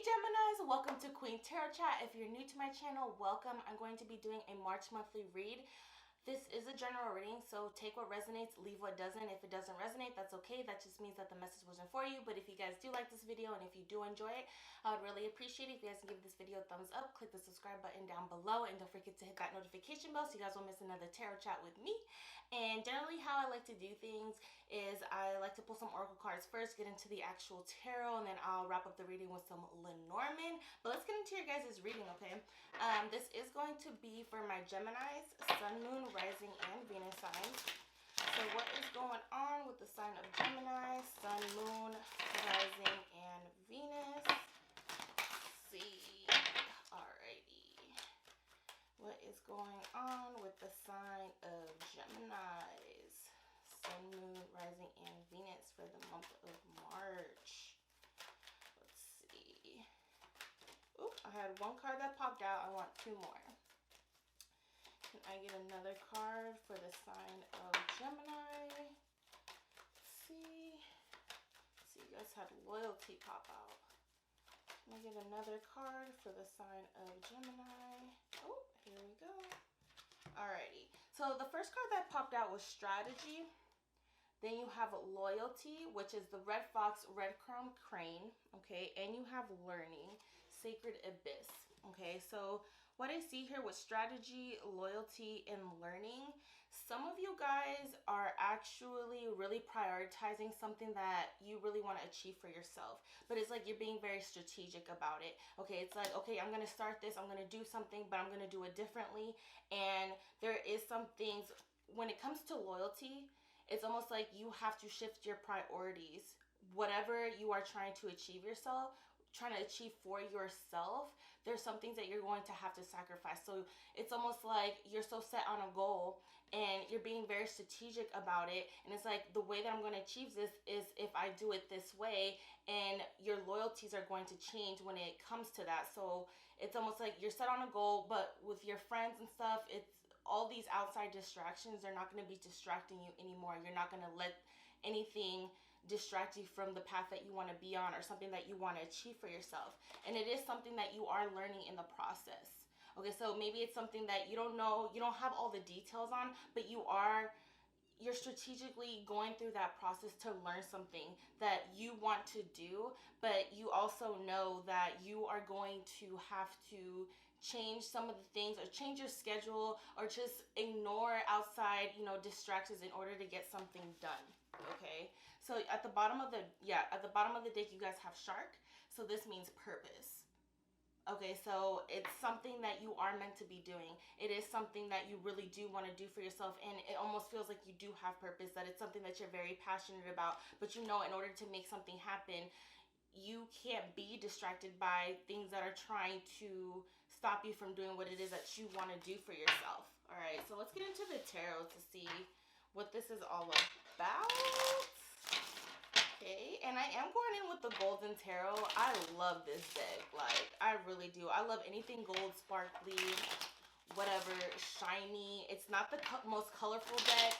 Geminis, welcome to Queen Tarot Chat. If you're new to my channel, welcome. I'm going to be doing a March monthly read. This is a general reading, so take what resonates, leave what doesn't. If it doesn't resonate, that's okay. That just means that the message wasn't for you. But if you guys do like this video and if you do enjoy it, I would really appreciate it if you guys can give this video a thumbs up, click the subscribe button down below, and don't forget to hit that notification bell so you guys won't miss another tarot chat with me. And generally how I like to do things is I like to pull some oracle cards first, get into the actual tarot, and then I'll wrap up the reading with some Lenormand. But let's get into your guys' reading, okay? This is going to be for my Geminis, Sun, Moon, Rising, and Venus signs. So what is going on with the sign of Gemini, Sun, Moon, Rising, and Venus? Let's see. Alrighty. What is going on with the sign of Geminis, Sun, Moon, Rising, and Venus for the month of March? Let's see. Oop, I had one card that popped out. I want two more. Can I get another card for the sign of Gemini? Let's see. Let's see, you guys had loyalty pop out. Can I get another card for the sign of Gemini? Oh, here we go. Alrighty. So the first card that popped out was strategy. Then you have loyalty, which is the red fox, red crown crane. Okay, and you have learning, sacred abyss. Okay, so what I see here with strategy, loyalty, and learning, some of you guys are actually really prioritizing something that you really want to achieve for yourself. But it's like you're being very strategic about it. Okay, it's like, okay, I'm going to start this, I'm going to do something, but I'm going to do it differently. And there is some things, when it comes to loyalty, it's almost like you have to shift your priorities. Whatever you are trying to achieve for yourself, there's some things that you're going to have to sacrifice. So it's almost like you're so set on a goal and you're being very strategic about it. And it's like, the way that I'm going to achieve this is if I do it this way, and your loyalties are going to change when it comes to that. So it's almost like you're set on a goal, but with your friends and stuff, it's all these outside distractions are not going to be distracting you anymore. You're not going to let anything distract you from the path that you want to be on or something that you want to achieve for yourself. And it is something that you are learning in the process. Okay, so maybe it's something that you don't know, you don't have all the details on, but you're strategically going through that process to learn something that you want to do, but you also know that you are going to have to change some of the things or change your schedule or just ignore outside, distractions in order to get something done. Okay, so at the bottom of the deck you guys have shark, so this means purpose. Okay, so it's something that you are meant to be doing. It is something that you really do want to do for yourself, and it almost feels like you do have purpose, that it's something that you're very passionate about. But in order to make something happen, you can't be distracted by things that are trying to stop you from doing what it is that you want to do for yourself. All right, so let's get into the tarot to see what this is all about. Okay, and I am going in with the Golden Tarot. I love this deck. Like, I really do. I love anything gold, sparkly, whatever, shiny. It's not the most colorful deck,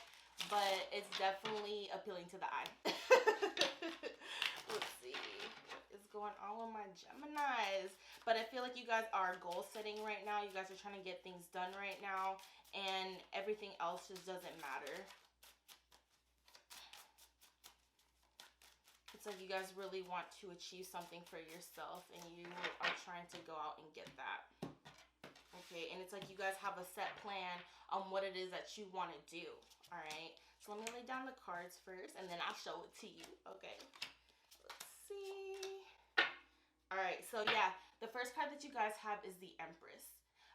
but it's definitely appealing to the eye. Let's see what is going on with my Geminis. But I feel like you guys are goal setting right now. You guys are trying to get things done right now, and everything else just doesn't matter. It's like you guys really want to achieve something for yourself, and you are trying to go out and get that. Okay, and it's like you guys have a set plan on what it is that you want to do. All right, so let me lay down the cards first, and then I'll show it to you. Okay, let's see. All right, so yeah, the first card that you guys have is the Empress.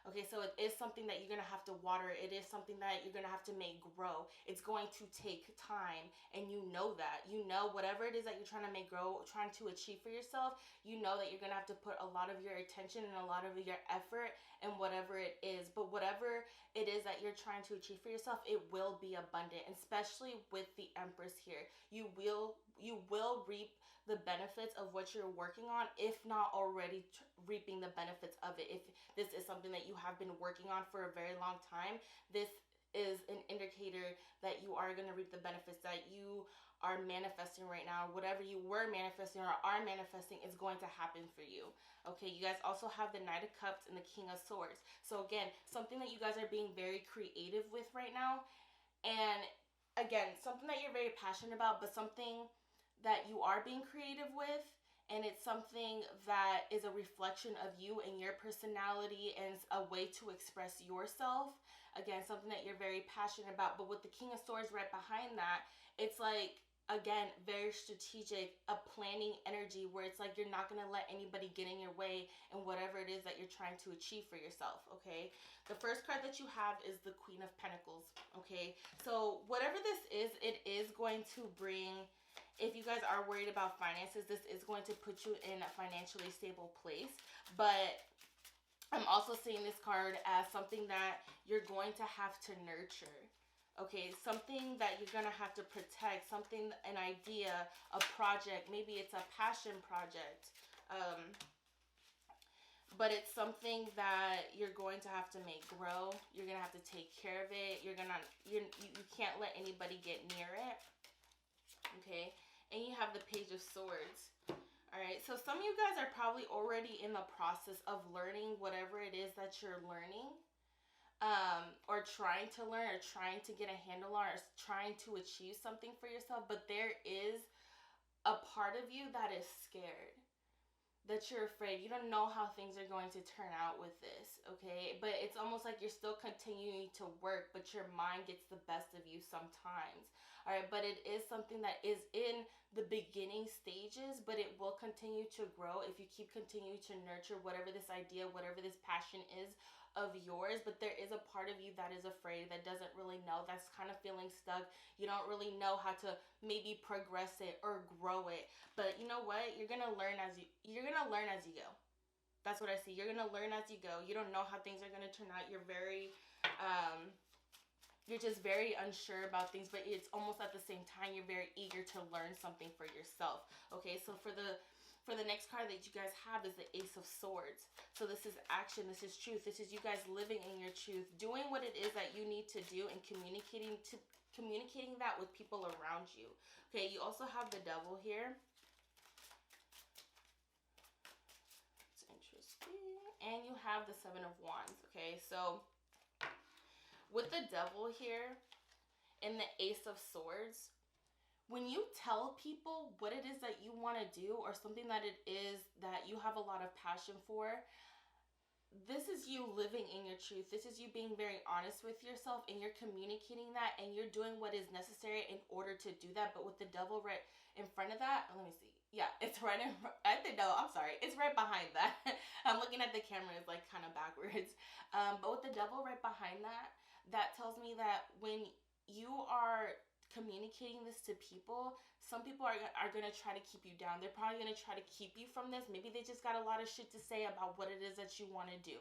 Okay, so it is something that you're going to have to water. It is something that you're going to have to make grow. It's going to take time, and you know that. You know whatever it is that you're trying to make grow, trying to achieve for yourself, you know that you're going to have to put a lot of your attention and a lot of your effort in whatever it is. But whatever it is that you're trying to achieve for yourself, it will be abundant, especially with the Empress here. You will reap the benefits of what you're working on, if not already reaping the benefits of it. If this is something that you have been working on for a very long time, this is an indicator that you are going to reap the benefits, that you are manifesting right now, whatever you were manifesting or are manifesting is going to happen for you. Okay, you guys also have the Knight of Cups and the King of Swords. So again, something that you guys are being very creative with right now. And again, something that you're very passionate about, but something that you are being creative with, and it's something that is a reflection of you and your personality and a way to express yourself. Again, something that you're very passionate about. But with the King of Swords right behind that, it's like, again, very strategic, a planning energy where it's like you're not going to let anybody get in your way in whatever it is that you're trying to achieve for yourself. Okay, the first card that you have is the Queen of Pentacles. Okay, so whatever this is, it is going to bring, if you guys are worried about finances, this is going to put you in a financially stable place. But I'm also seeing this card as something that you're going to have to nurture. Okay, something that you're going to have to protect, something, an idea, a project. Maybe it's a passion project. But it's something that you're going to have to make grow. You're going to have to take care of it. You can't let anybody get near it. Okay, and you have the Page of Swords. All right, so some of you guys are probably already in the process of learning whatever it is that you're learning, or trying to learn, or trying to get a handle on, or trying to achieve something for yourself. But there is a part of you that is scared, that you're afraid. You don't know how things are going to turn out with this, okay? But it's almost like you're still continuing to work, but your mind gets the best of you sometimes. All right, but it is something that is in the beginning stages, but it will continue to grow if you keep continuing to nurture whatever this idea, whatever this passion is of yours. But there is a part of you that is afraid, that doesn't really know, that's kind of feeling stuck. You don't really know how to maybe progress it or grow it. But you know what? You're gonna learn as you go. That's what I see. You're gonna learn as you go. You don't know how things are gonna turn out. You're just very unsure about things, but it's almost at the same time you're very eager to learn something for yourself. Okay, so for the next card that you guys have is the Ace of Swords. So this is action, this is truth, this is you guys living in your truth, doing what it is that you need to do, and communicating that with people around you. Okay, you also have the Devil here. It's interesting. And you have the Seven of Wands. Okay, so with the Devil here and the Ace of Swords, when you tell people what it is that you want to do, or something that it is that you have a lot of passion for, this is you living in your truth. This is you being very honest with yourself, and you're communicating that, and you're doing what is necessary in order to do that. But with the Devil right in front of that, let me see. Yeah, it's right in front. I'm sorry. It's right behind that. I'm looking at the camera, it's like kind of backwards. But with the Devil right behind that, that tells me that when you are communicating this to people, some people are going to try to keep you down. They're probably going to try to keep you from this. Maybe they just got a lot of shit to say about what it is that you want to do.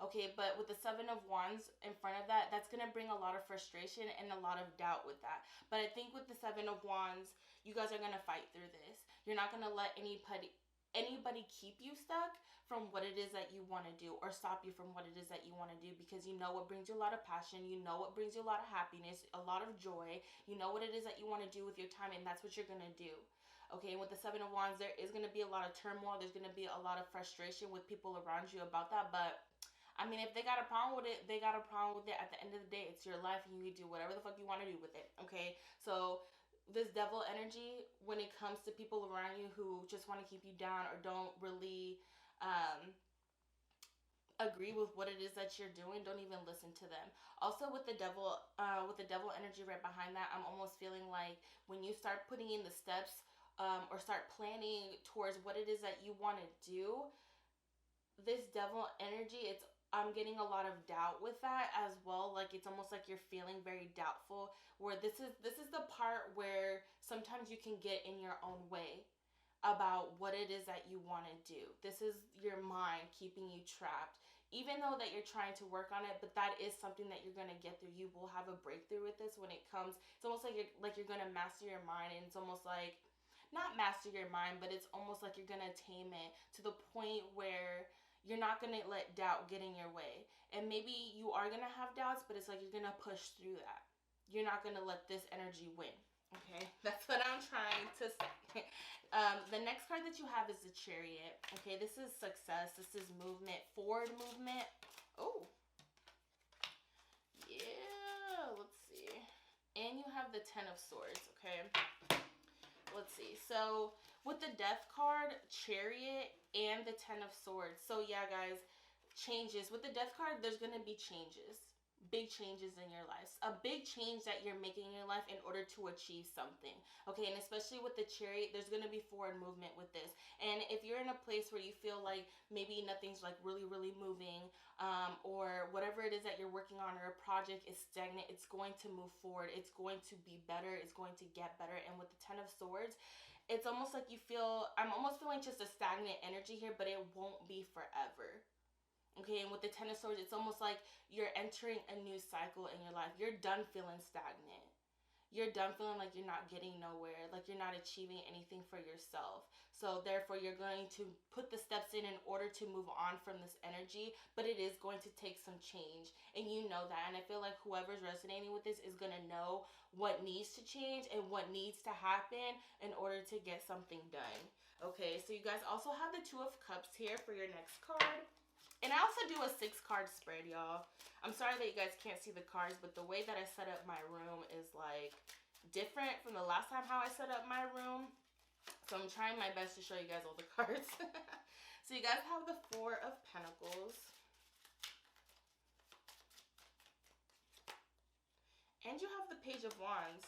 Okay, but with the Seven of Wands in front of that, that's going to bring a lot of frustration and a lot of doubt with that. But I think with the Seven of Wands, you guys are going to fight through this. You're not going to let anybody keep you stuck from what it is that you want to do, or stop you from what it is that you want to do, because you know what brings you a lot of passion, you know what brings you a lot of happiness, a lot of joy, you know what it is that you want to do with your time, and that's what you're going to do. Okay, and with the Seven of Wands, there is going to be a lot of turmoil, there's going to be a lot of frustration with people around you about that. But I mean, if they got a problem with it, they got a problem with it. At the end of the day, it's your life, and you can do whatever the fuck you want to do with it. Okay, so this Devil energy, when it comes to people around you who just want to keep you down, or don't really agree with what it is that you're doing, don't even listen to them. Also with the Devil energy right behind that, I'm almost feeling like when you start putting in the steps, or start planning towards what it is that you want to do, this Devil energy, I'm getting a lot of doubt with that as well. Like, it's almost like you're feeling very doubtful, where this is the part where sometimes you can get in your own way about what it is that you want to do. This is your mind keeping you trapped, even though that you're trying to work on it. But that is something that you're going to get through. You will have a breakthrough with this when it comes. It's almost like you're going to master your mind, and it's almost like, not master your mind, but it's almost like you're going to tame it to the point where you're not going to let doubt get in your way. And maybe you are going to have doubts, but it's like you're going to push through that. You're not going to let this energy win. Okay, that's what I'm trying to say. The next card that you have is the Chariot. Okay, this is success. This is movement, forward movement. Oh, yeah. Let's see. And you have the Ten of Swords. Okay. Let's see. So with the Death card, Chariot, and the Ten of Swords. So yeah, guys, changes. With the Death card, there's going to be changes. Big changes in your life. A big change that you're making in your life in order to achieve something. Okay, and especially with the Chariot, there's going to be forward movement with this. And if you're in a place where you feel like maybe nothing's like really, really moving, or whatever it is that you're working on, or a project is stagnant, it's going to move forward. It's going to be better. It's going to get better. And with the Ten of Swords, it's almost like you feel, I'm almost feeling just a stagnant energy here, but it won't be forever. Okay, and with the Ten of Swords, it's almost like you're entering a new cycle in your life. You're done feeling stagnant. You're done feeling like you're not getting nowhere, like you're not achieving anything for yourself. So therefore, you're going to put the steps in order to move on from this energy, but it is going to take some change, and you know that. And I feel like whoever's resonating with this is going to know what needs to change and what needs to happen in order to get something done. Okay, so you guys also have the Two of Cups here for your next card. And I also do a 6-card spread, y'all. I'm sorry that you guys can't see the cards, but the way that I set up my room is like different from the last time how I set up my room. So I'm trying my best to show you guys all the cards. So you guys have the Four of Pentacles. And you have the Page of Wands.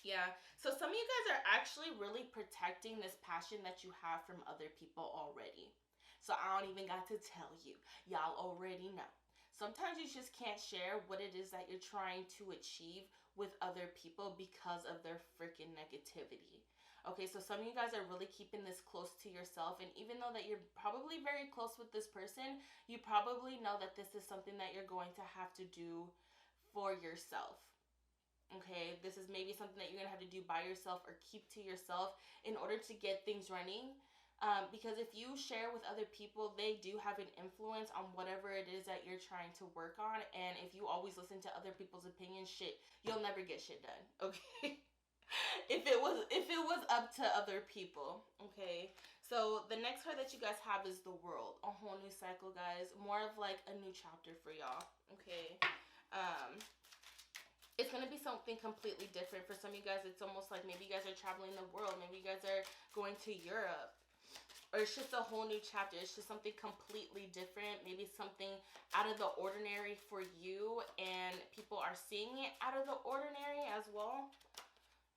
Yeah, so some of you guys are actually really protecting this passion that you have from other people already. So I don't even got to tell you. Y'all already know. Sometimes you just can't share what it is that you're trying to achieve with other people because of their freaking negativity. Okay, so some of you guys are really keeping this close to yourself, and even though that you're probably very close with this person, you probably know that this is something that you're going to have to do for yourself. Okay, this is maybe something that you're gonna have to do by yourself or keep to yourself in order to get things running. Because if you share with other people, they do have an influence on whatever it is that you're trying to work on. And if you always listen to other people's opinions, shit, you'll never get shit done. Okay. if it was up to other people. Okay. So the next card that you guys have is the World. A whole new cycle, guys. More of like a new chapter for y'all. Okay. It's going to be something completely different. For some of you guys, it's almost like maybe you guys are traveling the world. Maybe you guys are going to Europe. Or it's just a whole new chapter. It's just something completely different. Maybe something out of the ordinary for you, and people are seeing it out of the ordinary as well.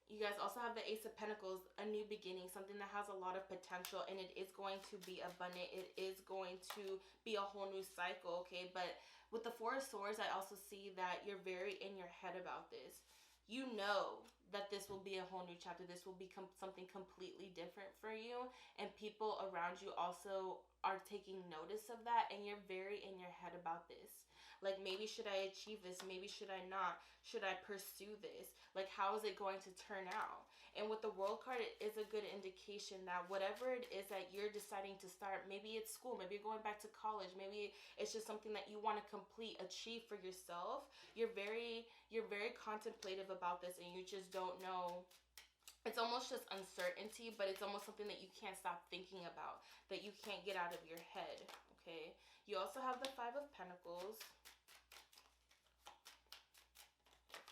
You guys also have the Ace of Pentacles, a new beginning, something that has a lot of potential, and it is going to be abundant. It is going to be a whole new cycle, okay? But with the Four of Swords, I also see that you're very in your head about this. You know that this will be a whole new chapter. This will become something completely different for you, and people around you also are taking notice of that, and you're very in your head about this. Like, maybe should I achieve this? Maybe should I not? Should I pursue this? Like, how is it going to turn out? And with the World card, it is a good indication that whatever it is that you're deciding to start, maybe it's school, maybe you're going back to college, maybe it's just something that you want to complete, achieve for yourself. You're very contemplative about this, and you just don't know. It's almost just uncertainty, but it's almost something that you can't stop thinking about, that you can't get out of your head, okay? You also have the Five of Pentacles.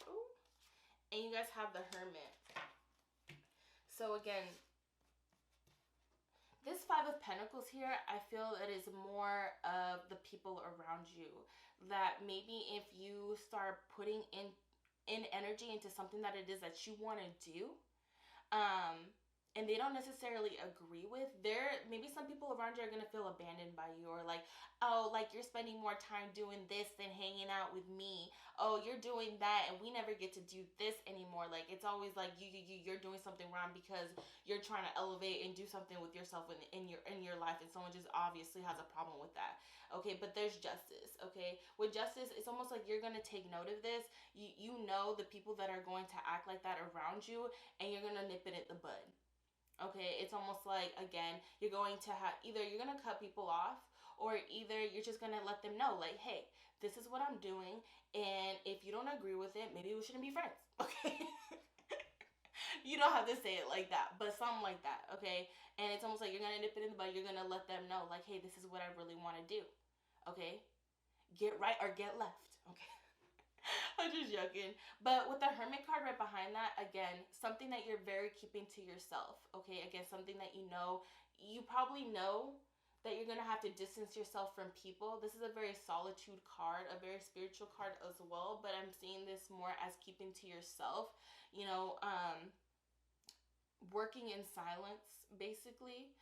Ooh. And you guys have the Hermit. So again, this Five of Pentacles here, I feel it is more of the people around you. That maybe if you start putting in energy into something that it is that you want to do, and they don't necessarily agree with, maybe some people around you are going to feel abandoned by you, or like, oh, like you're spending more time doing this than hanging out with me. Oh, you're doing that and we never get to do this anymore. Like, it's always like you're doing something wrong because you're trying to elevate and do something with yourself in your life, and someone just obviously has a problem with that. Okay, but there's justice. Okay, with justice, it's almost like you're going to take note of this. You know the people that are going to act like that around you, and you're going to nip it at the bud. Okay, it's almost like, again, you're going to have, either you're going to cut people off, or either you're just going to let them know, like, hey, this is what I'm doing, and if you don't agree with it, maybe we shouldn't be friends, okay? You don't have to say it like that, but something like that, okay? And it's almost like you're gonna nip it in the bud. You're gonna let them know, like, hey, this is what I really want to do, okay? Get right or get left, okay? I'm just joking. But with the Hermit card right behind that, again, something that you're very keeping to yourself, okay? Again, something that you probably know that you're going to have to distance yourself from people. This is a very solitude card, a very spiritual card as well, but I'm seeing this more as keeping to yourself, you know, working in silence, basically.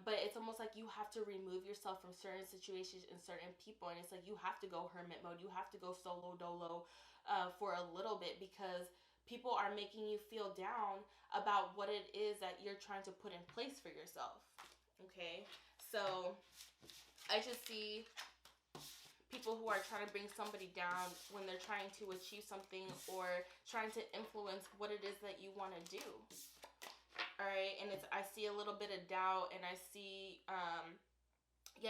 But it's almost like you have to remove yourself from certain situations and certain people, and it's like you have to go hermit mode. You have to go solo dolo for a little bit because people are making you feel down about what it is that you're trying to put in place for yourself. Okay, so I just see people who are trying to bring somebody down when they're trying to achieve something or trying to influence what it is that you want to do. All right, and I see a little bit of doubt, and I see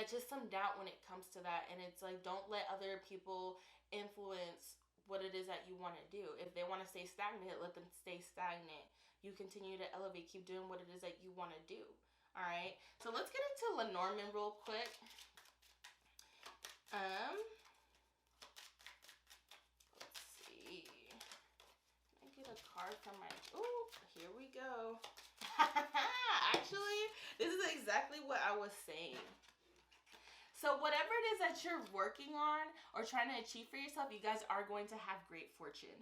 just some doubt when it comes to that. And it's like, don't let other people influence what it is that you want to do. If they want to stay stagnant, let them stay stagnant. You continue to elevate, keep doing what it is that you want to do. All right, so let's get into Lenormand real quick. Let's see. Can I get a card from my? Ooh, here we go. Actually, this is exactly what I was saying. So whatever it is that you're working on or trying to achieve for yourself, you guys are going to have great fortune.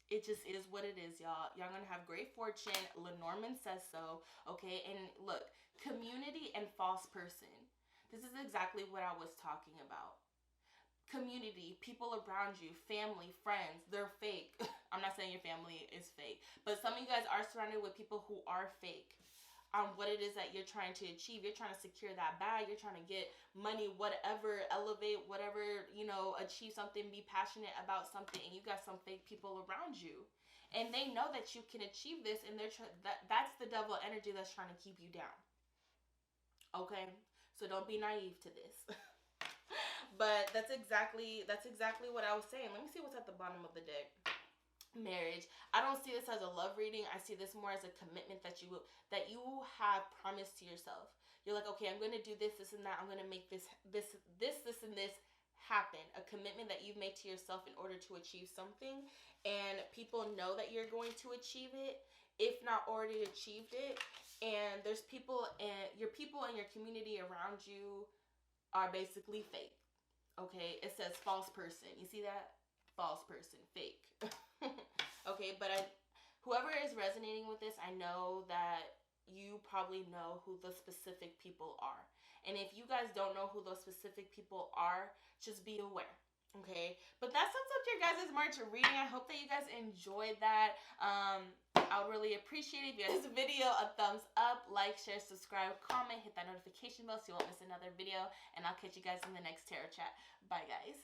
It just is what it is, y'all. Y'all gonna have great fortune. Lenormand says so, okay? And look, community and false person. This is exactly what I was talking about. Community, people around you, family, friends, they're fake. I'm not saying your family is fake, but some of you guys are surrounded with people who are fake on what it is that you're trying to achieve. You're trying to secure that bag, you're trying to get money, whatever, elevate, whatever, achieve something, be passionate about something, and you got some fake people around you. And they know that you can achieve this, and that's the devil energy that's trying to keep you down. Okay? So don't be naive to this. But that's exactly what I was saying. Let me see what's at the bottom of the deck. Marriage. I don't see this as a love reading. I see this more as a commitment that you have promised to yourself. You're like, okay, I'm going to do this, and that. I'm going to make this, and this happen. A commitment that you've made to yourself in order to achieve something, and people know that you're going to achieve it, if not already achieved it. And there's people and your community around you are basically fake. Okay, it says false person. You see that? False person, fake. Okay, but whoever is resonating with this, I know that you probably know who the specific people are. And if you guys don't know who those specific people are, just be aware. Okay, but that sums up your guys' March reading. I hope that you guys enjoyed that. I would really appreciate it if you guys this video a thumbs up, like, share, subscribe, comment, hit that notification bell so you won't miss another video, and I'll catch you guys in the next tarot chat. Bye guys.